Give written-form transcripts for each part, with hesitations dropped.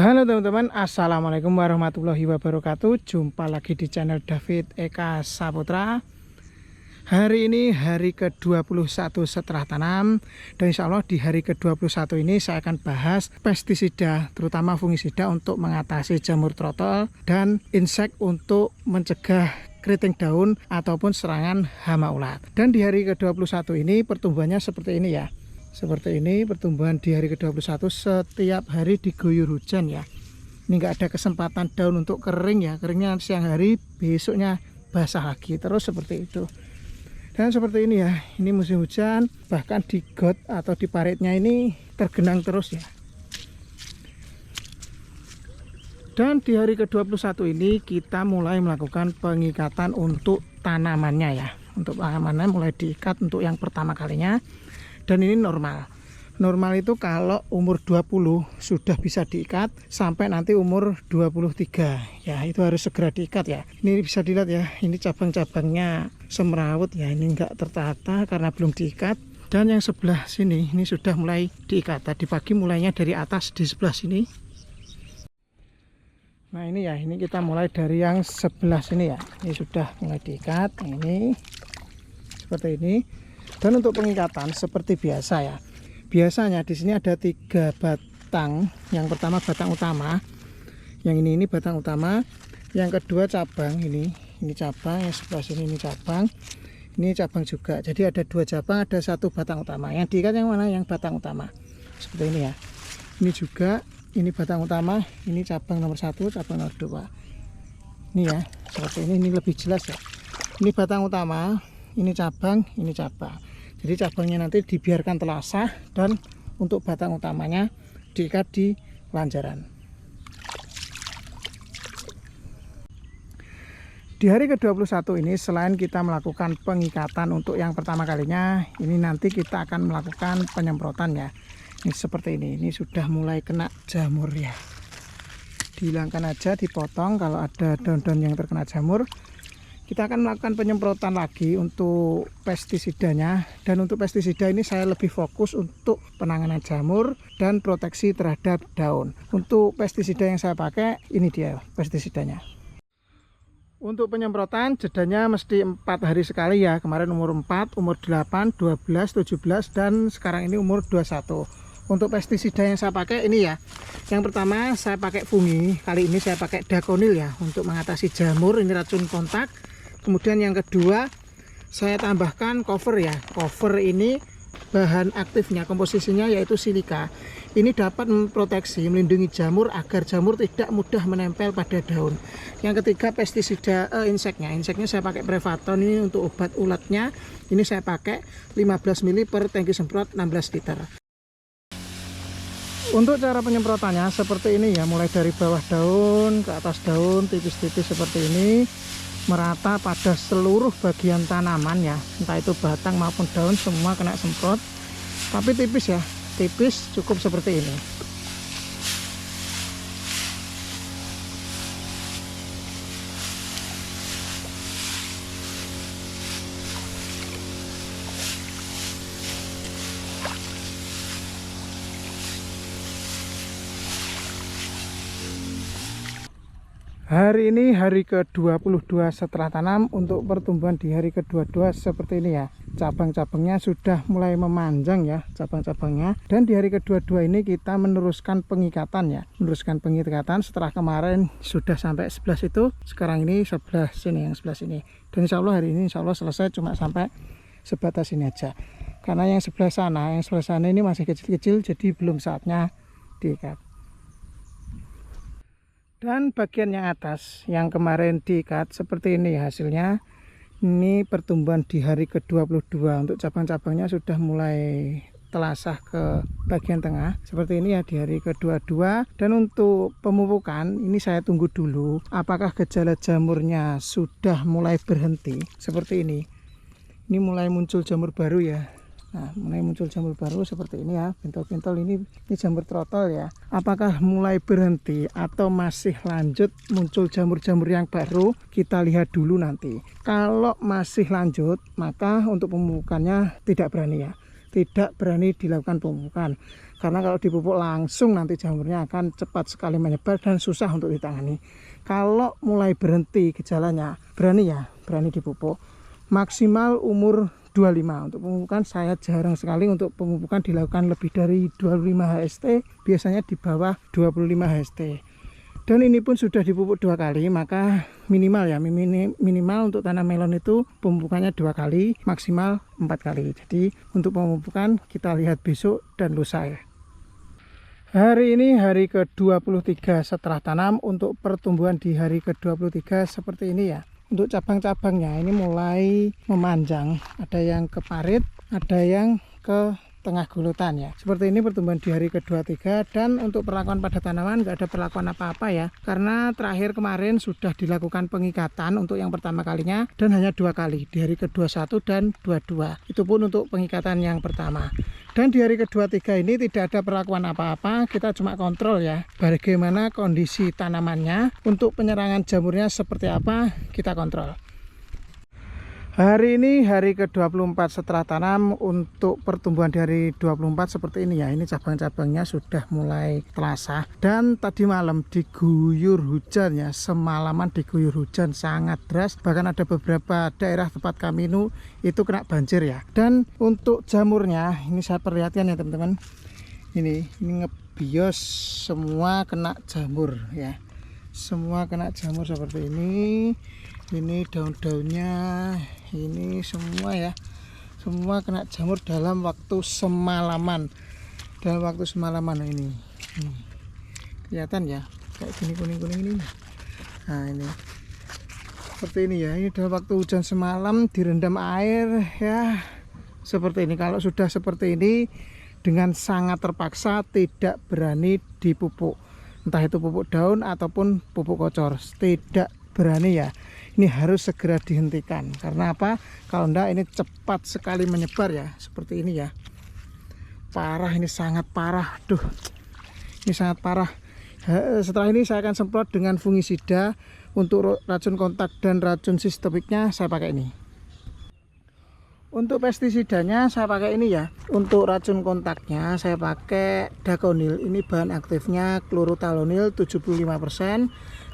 Halo teman-teman, assalamualaikum warahmatullahi wabarakatuh. Jumpa lagi di channel David Eka Saputra. Hari ini hari ke-21 setelah tanam. Dan insya Allah di hari ke-21 ini saya akan bahas pestisida, terutama fungisida untuk mengatasi jamur trotol dan insek untuk mencegah keriting daun ataupun serangan hama ulat. Dan di hari ke-21 ini pertumbuhannya seperti ini ya. Seperti ini pertumbuhan di hari ke-21, setiap hari diguyur hujan ya. Ini enggak ada kesempatan daun untuk kering ya. Keringnya siang hari, besoknya basah lagi. Terus seperti itu. Dan seperti ini ya. Ini musim hujan, bahkan di got atau di paritnya ini tergenang terus ya. Dan di hari ke-21 ini kita mulai melakukan pengikatan untuk tanamannya ya. Untuk tanamannya mulai diikat untuk yang pertama kalinya. Dan ini normal itu kalau umur 20 sudah bisa diikat sampai nanti umur 23 ya, itu harus segera diikat ya. Ini bisa dilihat ya, ini cabang-cabangnya semrawut ya, ini enggak tertata karena belum diikat. Dan yang sebelah sini ini sudah mulai diikat. Tadi pagi mulainya dari atas di sebelah sini. Nah ini ya, ini kita mulai dari yang sebelah sini ya, ini sudah mulai diikat. Ini seperti ini. Dan untuk pengikatan seperti biasa ya. Biasanya di sini ada 3 batang. Yang pertama batang utama. Yang ini batang utama. Yang kedua cabang ini cabang, yang sebelah sini ini cabang. Ini cabang juga. Jadi ada 2 cabang, ada 1 batang utama. Yang diikat yang mana? Yang batang utama. Seperti ini ya. Ini juga, ini batang utama, ini cabang nomor 1, cabang nomor 2. Ini ya, seperti ini lebih jelas ya. Ini batang utama, ini cabang, ini cabang. Jadi cabangnya nanti dibiarkan telasah dan untuk batang utamanya diikat di lanjaran. Di hari ke-21 ini selain kita melakukan pengikatan untuk yang pertama kalinya, ini nanti kita akan melakukan penyemprotan ya. Ini seperti ini sudah mulai kena jamur ya. Dihilangkan aja, dipotong kalau ada daun-daun yang terkena jamur. Kita akan melakukan penyemprotan lagi untuk pestisidanya. Dan untuk pestisida ini saya lebih fokus untuk penanganan jamur dan proteksi terhadap daun. Untuk pestisida yang saya pakai, ini dia pestisidanya. Untuk penyemprotan jedanya mesti 4 hari sekali ya. Kemarin umur 4, umur 8, 12, 17, dan sekarang ini umur 21. Untuk pestisida yang saya pakai ini ya. Yang pertama saya pakai fungi. Kali ini saya pakai Daconil ya untuk mengatasi jamur. Ini racun kontak. Kemudian yang kedua saya tambahkan cover ya. Cover ini bahan aktifnya, komposisinya yaitu silika. Ini dapat memproteksi, melindungi jamur agar jamur tidak mudah menempel pada daun. Yang ketiga pestisida inseknya. Inseknya saya pakai Prevaton ini untuk obat ulatnya. Ini saya pakai 15 ml per tangki semprot 16 liter. Untuk cara penyemprotannya seperti ini ya, mulai dari bawah daun ke atas daun, tipis-tipis seperti ini, merata pada seluruh bagian tanaman ya, entah itu batang maupun daun, semua kena semprot. Tapi tipis ya, tipis, cukup seperti ini. Hari ini hari ke-22 setelah tanam. Untuk pertumbuhan di hari ke-22 seperti ini ya. Cabang-cabangnya sudah mulai memanjang ya, cabang-cabangnya. Dan di hari ke-22 ini kita meneruskan pengikatan ya. Meneruskan pengikatan setelah kemarin sudah sampai 11 itu. Sekarang ini sebelah sini, yang sebelah sini. Dan insya Allah hari ini insya Allah selesai cuma sampai sebatas ini aja. Karena yang sebelah sana ini masih kecil-kecil, jadi belum saatnya diikat. Dan bagian yang atas yang kemarin diikat seperti ini ya hasilnya. Ini pertumbuhan di hari ke-22. Untuk cabang-cabangnya sudah mulai telasah ke bagian tengah seperti ini ya di hari ke-22. Dan untuk pemupukan ini saya tunggu dulu apakah gejala jamurnya sudah mulai berhenti seperti ini. Ini mulai muncul jamur baru ya. Nah, mulai muncul jamur baru seperti ini ya, bentol-bentol ini jamur trotol ya. Apakah mulai berhenti atau masih lanjut muncul jamur-jamur yang baru? Kita lihat dulu nanti. Kalau masih lanjut, maka untuk pemupukannya tidak berani ya. tidak berani dilakukan pemupukan. Karena kalau dipupuk langsung nanti jamurnya akan cepat sekali menyebar dan susah untuk ditangani. Kalau mulai berhenti gejalanya, berani dipupuk. Maksimal umur 25. Untuk pemupukan saya jarang sekali untuk pemupukan dilakukan lebih dari 25 HST, biasanya di bawah 25 HST. Dan ini pun sudah dipupuk 2 kali, maka minimal minimal untuk tanam melon itu pemupukannya 2 kali, maksimal 4 kali. Jadi untuk pemupukan kita lihat besok dan lusa ya. Hari ini hari ke-23 setelah tanam. Untuk pertumbuhan di hari ke-23 seperti ini ya. Untuk cabang-cabangnya ini mulai memanjang, ada yang ke parit, ada yang ke tengah gulutan ya. Seperti ini pertumbuhan di hari ke-23. Dan untuk perlakuan pada tanaman nggak ada perlakuan apa-apa ya, karena terakhir kemarin sudah dilakukan pengikatan untuk yang pertama kalinya dan hanya 2 kali di hari ke-21 dan 22. Itu pun untuk pengikatan yang pertama. Dan di hari ke-23 ini tidak ada perlakuan apa-apa, kita cuma kontrol ya bagaimana kondisi tanamannya. Untuk penyerangan jamurnya seperti apa kita kontrol. Hari ini hari ke-24 setelah tanam. Untuk pertumbuhan di hari 24 seperti ini ya. Ini cabang-cabangnya sudah mulai terasa. Dan tadi malam diguyur hujan ya. Semalaman diguyur hujan sangat deras. Bahkan ada beberapa daerah tempat kami itu kena banjir ya. Dan untuk jamurnya ini saya perlihatkan ya teman-teman. Ini ngebios, semua kena jamur ya. Semua kena jamur seperti ini. Ini daun-daunnya, ini semua ya, semua kena jamur dalam waktu semalaman. Dalam waktu semalaman ini kelihatan ya, kayak gini kuning-kuning ini. Nah ini seperti ini ya. Ini dalam waktu hujan semalam direndam air ya, seperti ini. Kalau sudah seperti ini dengan sangat terpaksa tidak berani dipupuk, entah itu pupuk daun ataupun pupuk kocor, tidak berani ya. Ini harus segera dihentikan. Karena apa? Kalau enggak ini cepat sekali menyebar ya. Seperti ini ya. Parah, ini sangat parah. Duh, ini sangat parah. Setelah ini saya akan semprot dengan fungisida. Untuk racun kontak dan racun sistemiknya saya pakai ini. Untuk pestisidanya saya pakai ini ya. Untuk racun kontaknya saya pakai Daconil. Ini bahan aktifnya chlorothalonil 75%.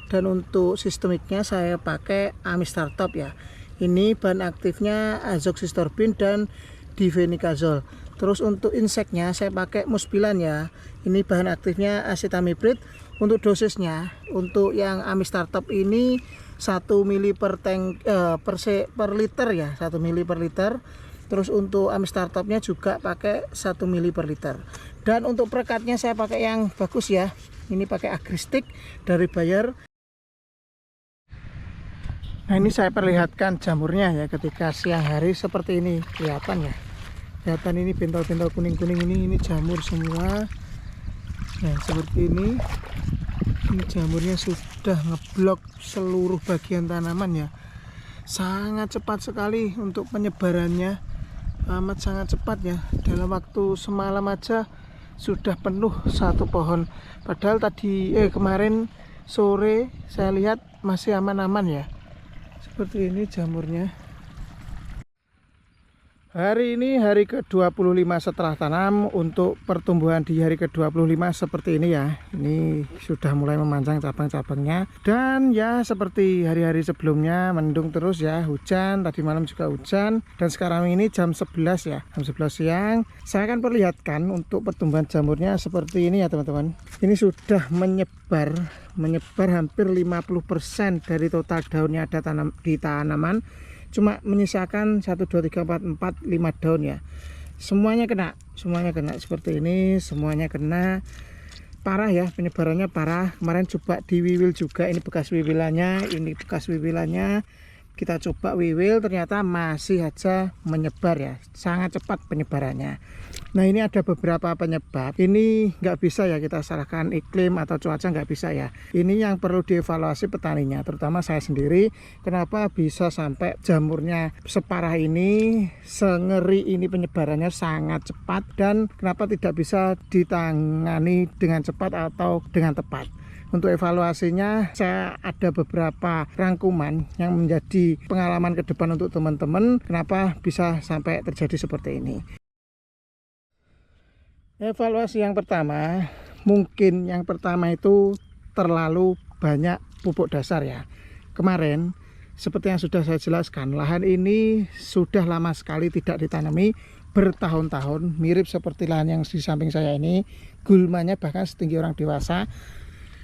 Dan untuk sistemiknya saya pakai Amistar Top ya. Ini bahan aktifnya azoxystorbin dan difenikazol. Terus untuk inseknya saya pakai Muspilan ya. Ini bahan aktifnya acetamiprid. Untuk dosisnya, untuk yang Amistar Top ini 1 ml per liter ya, 1 ml per liter. Terus untuk Amistar Topnya juga pakai 1 ml per liter. Dan untuk perekatnya saya pakai yang bagus ya. Ini pakai Agristik dari Bayer. Nah ini saya perlihatkan jamurnya ya ketika siang hari seperti ini, kelihatan ya. Kelihatan ini bentol-bentol kuning-kuning ini jamur semua. Nah seperti ini. Ini jamurnya sudah ngeblok seluruh bagian tanaman ya. Sangat cepat sekali untuk penyebarannya. Amat sangat cepat ya. Dalam waktu semalam aja sudah penuh satu pohon. Padahal tadi kemarin sore saya lihat masih aman-aman ya. Seperti ini jamurnya. Hari ini hari ke-25 setelah tanam. Untuk pertumbuhan di hari ke-25 seperti ini ya. Ini sudah mulai memanjang cabang-cabangnya. Dan ya seperti hari-hari sebelumnya mendung terus ya, hujan. Tadi malam juga hujan. Dan sekarang ini jam 11 ya, jam 11 siang. Saya akan perlihatkan untuk pertumbuhan jamurnya seperti ini ya teman-teman. Ini sudah menyebar hampir 50% dari total daunnya ada di tanaman. Cuma menyisakan 1, 2, 3, 4, 5 daun ya. Semuanya kena seperti ini. Semuanya kena. Parah ya, penyebarannya parah. Kemarin coba di wiwil juga. Ini bekas wiwilannya. Ini bekas wiwilannya. Kita coba wiwil, ternyata masih aja menyebar ya. Sangat cepat penyebarannya. Nah ini ada beberapa penyebab. Ini nggak bisa ya kita salahkan iklim atau cuaca, nggak bisa ya. Ini yang perlu dievaluasi petaninya, terutama saya sendiri. Kenapa bisa sampai jamurnya separah ini, sengeri ini, penyebarannya sangat cepat, dan kenapa tidak bisa ditangani dengan cepat atau dengan tepat. Untuk evaluasinya saya ada beberapa rangkuman yang menjadi pengalaman ke depan untuk teman-teman kenapa bisa sampai terjadi seperti ini. Evaluasi yang pertama, mungkin yang pertama itu terlalu banyak pupuk dasar ya. Kemarin seperti yang sudah saya jelaskan, lahan ini sudah lama sekali tidak ditanami, bertahun-tahun, mirip seperti lahan yang di samping saya ini, gulmanya bahkan setinggi orang dewasa.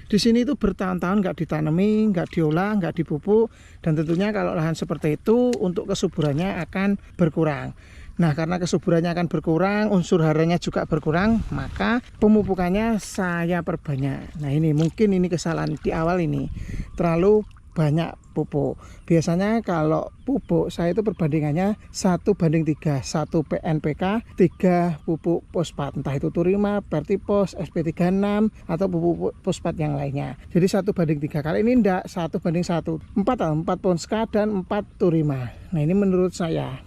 Di sini itu bertahun-tahun nggak ditanami, nggak diolah, nggak dipupuk, dan tentunya kalau lahan seperti itu untuk kesuburannya akan berkurang. Nah, karena kesuburannya akan berkurang, unsur haranya juga berkurang, maka pemupukannya saya perbanyak. Nah, ini mungkin ini kesalahan di awal ini, terlalu banyak pupuk. Biasanya kalau pupuk saya itu perbandingannya 1:3, 1 NPK, 3 pupuk fosfat, entah itu Turima, Vertipos, SP36 atau pupuk fosfat yang lainnya. Jadi 1:3. Kali ini enggak 1:1, 4 Ponska dan 4 Turima. Nah, ini menurut saya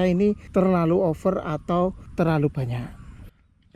ini terlalu over atau terlalu banyak.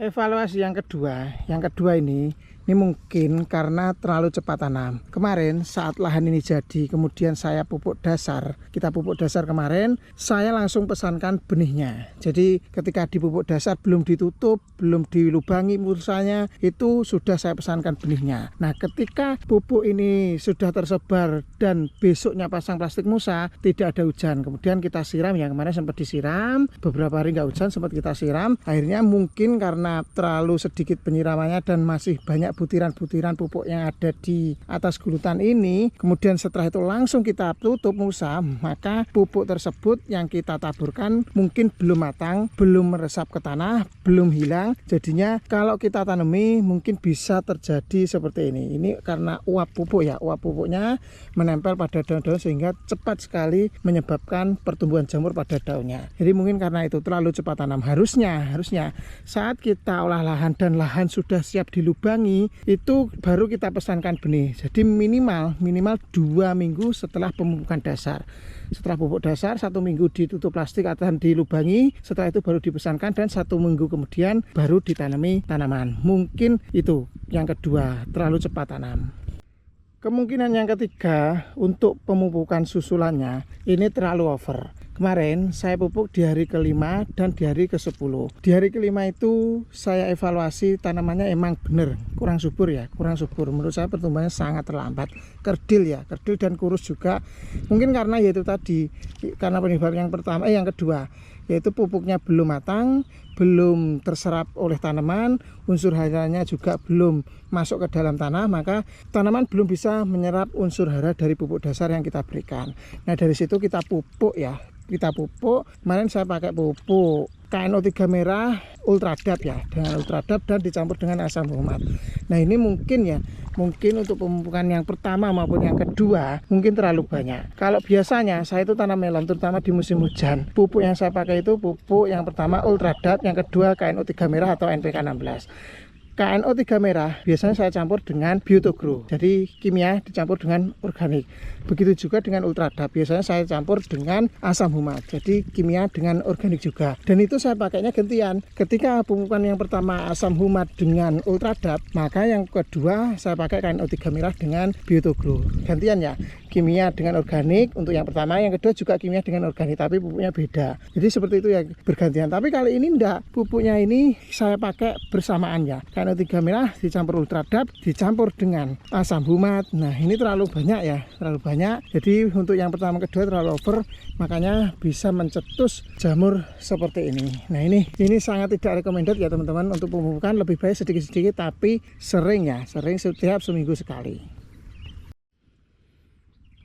Evaluasi yang kedua ini mungkin karena terlalu cepat tanam. Kemarin saat lahan ini jadi, kemudian saya pupuk dasar. Kita pupuk dasar kemarin, saya langsung pesankan benihnya. Jadi ketika dipupuk dasar belum ditutup, belum dilubangi mulsanya, itu sudah saya pesankan benihnya. Nah, ketika pupuk ini sudah tersebar dan besoknya pasang plastik mulsa, tidak ada hujan. Kemudian kita siram, yang kemarin sempat disiram, beberapa hari nggak hujan sempat kita siram. Akhirnya mungkin karena terlalu sedikit penyiramannya dan masih banyak butiran-butiran pupuk yang ada di atas gulutan ini, kemudian setelah itu langsung kita tutup mulsa, maka pupuk tersebut yang kita taburkan mungkin belum matang, belum meresap ke tanah, belum hilang. Jadinya kalau kita tanami mungkin bisa terjadi seperti ini. Ini karena uap pupuk ya, uap pupuknya menempel pada daun-daun sehingga cepat sekali menyebabkan pertumbuhan jamur pada daunnya. Jadi mungkin karena itu terlalu cepat tanam. Harusnya saat kita olah lahan dan lahan sudah siap dilubangi, itu baru kita pesankan benih. Jadi minimal 2 minggu setelah pemupukan dasar. Setelah pupuk dasar 1 minggu ditutup plastik atau dilubangi, setelah itu baru dipesankan dan 1 minggu kemudian baru ditanami tanaman. Mungkin itu yang kedua, terlalu cepat tanam. Kemungkinan yang ketiga untuk pemupukan susulannya ini terlalu over. Kemarin saya pupuk di hari ke-5 dan di hari ke-10. Di hari ke-5 itu saya evaluasi tanamannya emang bener kurang subur ya, kurang subur. Menurut saya pertumbuhannya sangat terlambat. Kerdil dan kurus juga. Mungkin karena yaitu tadi, karena penyebab yang pertama, yang kedua, yaitu pupuknya belum matang, belum terserap oleh tanaman, unsur haranya juga belum masuk ke dalam tanah, maka tanaman belum bisa menyerap unsur hara dari pupuk dasar yang kita berikan. Nah, dari situ kita pupuk ya. Kita pupuk, kemarin saya pakai pupuk KNO3 merah Ultradap ya, dengan Ultradap dan dicampur dengan asam humat. Nah, ini mungkin untuk pemupukan yang pertama maupun yang kedua mungkin terlalu banyak. Kalau biasanya saya itu tanam melon terutama di musim hujan, pupuk yang saya pakai itu pupuk yang pertama Ultradap, yang kedua KNO3 merah atau NPK 16. KNO3 merah biasanya saya campur dengan Biotogro, jadi kimia dicampur dengan organik. Begitu juga dengan Ultradap, biasanya saya campur dengan asam humat, jadi kimia dengan organik juga. Dan itu saya pakainya gantian. Ketika pemupukan yang pertama asam humat dengan Ultradap, maka yang kedua saya pakai KNO3 merah dengan Biotogro. Gantian ya, kimia dengan organik untuk yang pertama, yang kedua juga kimia dengan organik, tapi pupuknya beda. Jadi seperti itu ya, bergantian. Tapi kali ini enggak, pupuknya ini saya pakai bersamaan ya. KNO3 merah dicampur Ultradap, dicampur dengan asam humat. Nah, ini terlalu banyak ya, terlalu banyak. Jadi untuk yang pertama kedua terlalu over, makanya bisa mencetus jamur seperti ini. Nah, ini sangat tidak recommended ya teman-teman untuk pemupukan. Lebih baik sedikit-sedikit tapi sering setiap seminggu sekali.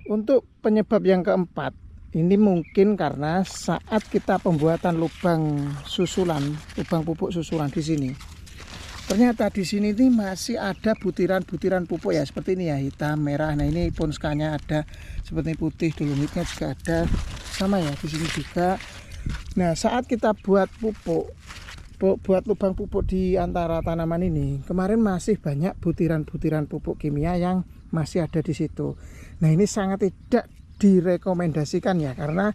Untuk penyebab yang keempat, ini mungkin karena saat kita pembuatan lubang pupuk susulan di sini. Ternyata di sini ini masih ada butiran-butiran pupuk ya, seperti ini ya, hitam, merah. Nah, ini ponskanya ada seperti putih, dolomitnya juga ada, sama ya di sini juga. Nah, saat kita buat lubang pupuk di antara tanaman ini, kemarin masih banyak butiran-butiran pupuk kimia yang masih ada di situ. Nah, ini sangat tidak direkomendasikan ya, karena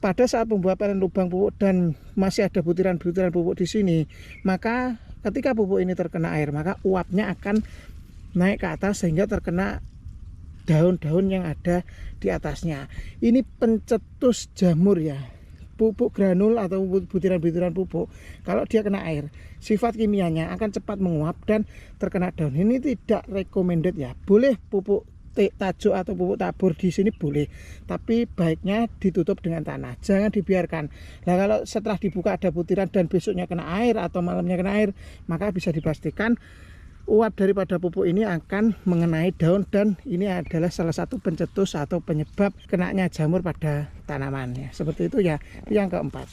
pada saat pembuatan lubang pupuk dan masih ada butiran-butiran pupuk di sini, maka ketika pupuk ini terkena air, maka uapnya akan naik ke atas sehingga terkena daun-daun yang ada di atasnya. Ini pencetus jamur ya, pupuk granul atau butiran-butiran pupuk, kalau dia kena air, sifat kimianya akan cepat menguap dan terkena daun. Ini tidak recommended ya. Boleh pupuk tajuk atau pupuk tabur di sini boleh, tapi baiknya ditutup dengan tanah, jangan dibiarkan. Nah, kalau setelah dibuka ada butiran dan besoknya kena air atau malamnya kena air, maka bisa dipastikan uap daripada pupuk ini akan mengenai daun, dan ini adalah salah satu pencetus atau penyebab kenanya jamur pada tanamannya. Seperti itu ya. Yang keempat,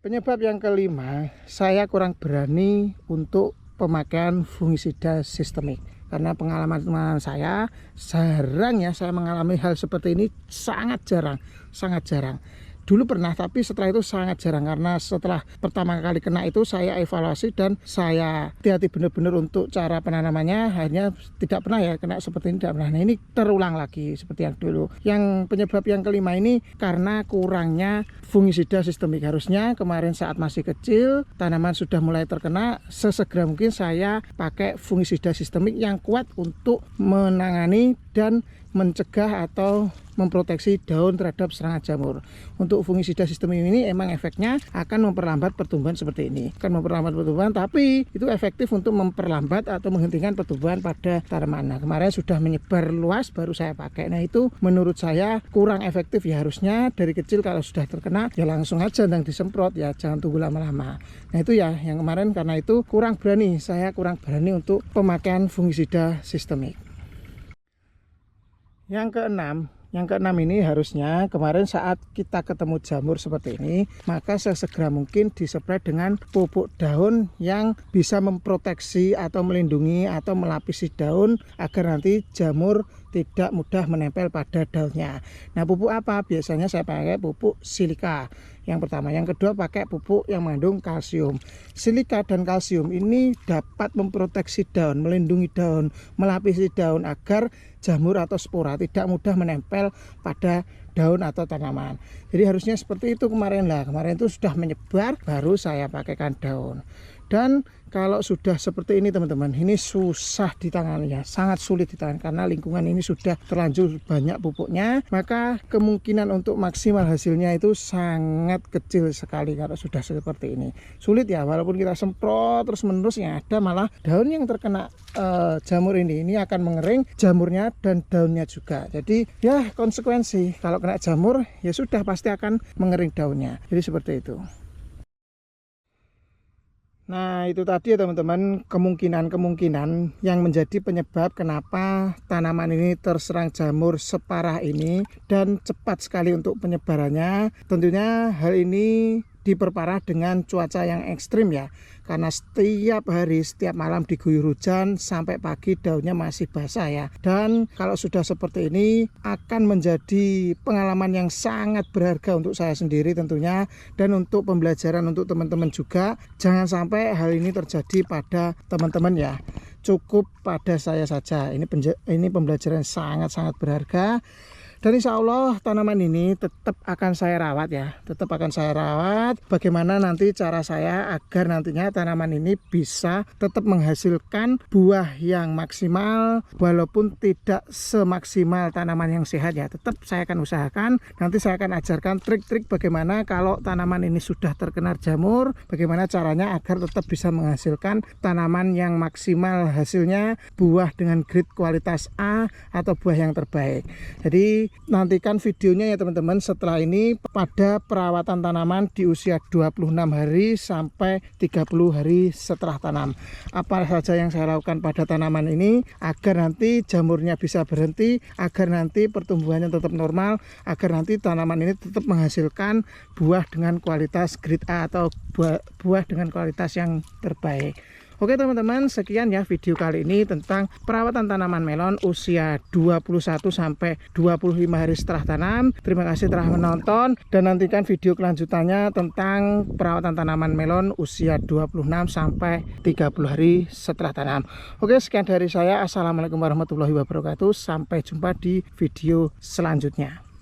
penyebab yang kelima, saya kurang berani untuk pemakaian fungisida sistemik. Karena pengalaman saya jarang ya saya mengalami hal seperti ini, sangat jarang. Dulu pernah, tapi setelah itu sangat jarang, karena setelah pertama kali kena itu saya evaluasi dan saya hati-hati benar-benar untuk cara penanamannya. Akhirnya tidak pernah ya kena seperti ini, tidak pernah. Nah, ini terulang lagi seperti yang dulu. Yang penyebab yang kelima ini karena kurangnya fungisida sistemik. Harusnya kemarin saat masih kecil tanaman sudah mulai terkena, sesegera mungkin saya pakai fungisida sistemik yang kuat untuk menangani dan mencegah atau memproteksi daun terhadap serangan jamur. Untuk fungisida sistemik ini emang efeknya akan memperlambat pertumbuhan seperti ini, akan memperlambat pertumbuhan, tapi itu efektif untuk memperlambat atau menghentikan pertumbuhan pada tanaman. Nah, kemarin sudah menyebar luas baru saya pakai. Nah, itu menurut saya kurang efektif ya. Harusnya dari kecil kalau sudah terkena ya langsung aja dan disemprot ya, jangan tunggu lama-lama. Nah, itu ya yang kemarin, karena itu saya kurang berani untuk pemakaian fungisida sistemik. Yang keenam ini harusnya kemarin saat kita ketemu jamur seperti ini, maka sesegera mungkin dispray dengan pupuk daun yang bisa memproteksi atau melindungi atau melapisi daun agar nanti jamur tidak mudah menempel pada daunnya. Nah, pupuk apa? Biasanya saya pakai pupuk silika. Yang pertama, yang kedua pakai pupuk yang mengandung kalsium. Silika dan kalsium ini dapat memproteksi daun, melindungi daun, melapisi daun agar jamur atau spora tidak mudah menempel pada daun atau tanaman. Jadi harusnya seperti itu kemarin lah. Kemarin itu sudah menyebar baru saya pakaikan daun. Dan kalau sudah seperti ini teman-teman, ini susah ditangani ya, sangat sulit ditangani karena lingkungan ini sudah terlanjur banyak pupuknya, maka kemungkinan untuk maksimal hasilnya itu sangat kecil sekali kalau sudah seperti ini. Sulit ya, walaupun kita semprot terus menerus, yang ada malah daun yang terkena jamur ini akan mengering jamurnya dan daunnya juga. Jadi ya konsekuensi kalau kena jamur ya sudah pasti akan mengering daunnya. Jadi seperti itu. Nah, itu tadi ya teman-teman, kemungkinan yang menjadi penyebab kenapa tanaman ini terserang jamur separah ini dan cepat sekali untuk penyebarannya. Tentunya hal ini diperparah dengan cuaca yang ekstrim ya, karena setiap hari, setiap malam diguyur hujan sampai pagi daunnya masih basah ya. Dan kalau sudah seperti ini akan menjadi pengalaman yang sangat berharga untuk saya sendiri tentunya, dan untuk pembelajaran untuk teman-teman juga. Jangan sampai hal ini terjadi pada teman-teman ya, cukup pada saya saja. Ini pembelajaran sangat-sangat berharga. Dan insya Allah tanaman ini tetap akan saya rawat ya, tetap akan saya rawat. Bagaimana nanti cara saya agar nantinya tanaman ini bisa tetap menghasilkan buah yang maksimal, walaupun tidak semaksimal tanaman yang sehat ya. Tetap saya akan usahakan. Nanti saya akan ajarkan trik-trik bagaimana kalau tanaman ini sudah terkena jamur, bagaimana caranya agar tetap bisa menghasilkan tanaman yang maksimal hasilnya, buah dengan grade kualitas A atau buah yang terbaik. Jadi nantikan videonya ya teman-teman setelah ini pada perawatan tanaman di usia 26 hari sampai 30 hari setelah tanam. Apa saja yang saya lakukan pada tanaman ini agar nanti jamurnya bisa berhenti, agar nanti pertumbuhannya tetap normal, agar nanti tanaman ini tetap menghasilkan buah dengan kualitas grade A atau buah dengan kualitas yang terbaik. Oke teman-teman, sekian ya video kali ini tentang perawatan tanaman melon usia 21 sampai 25 hari setelah tanam. Terima kasih telah menonton dan nantikan video kelanjutannya tentang perawatan tanaman melon usia 26 sampai 30 hari setelah tanam. Oke, sekian dari saya. Assalamualaikum warahmatullahi wabarakatuh. Sampai jumpa di video selanjutnya.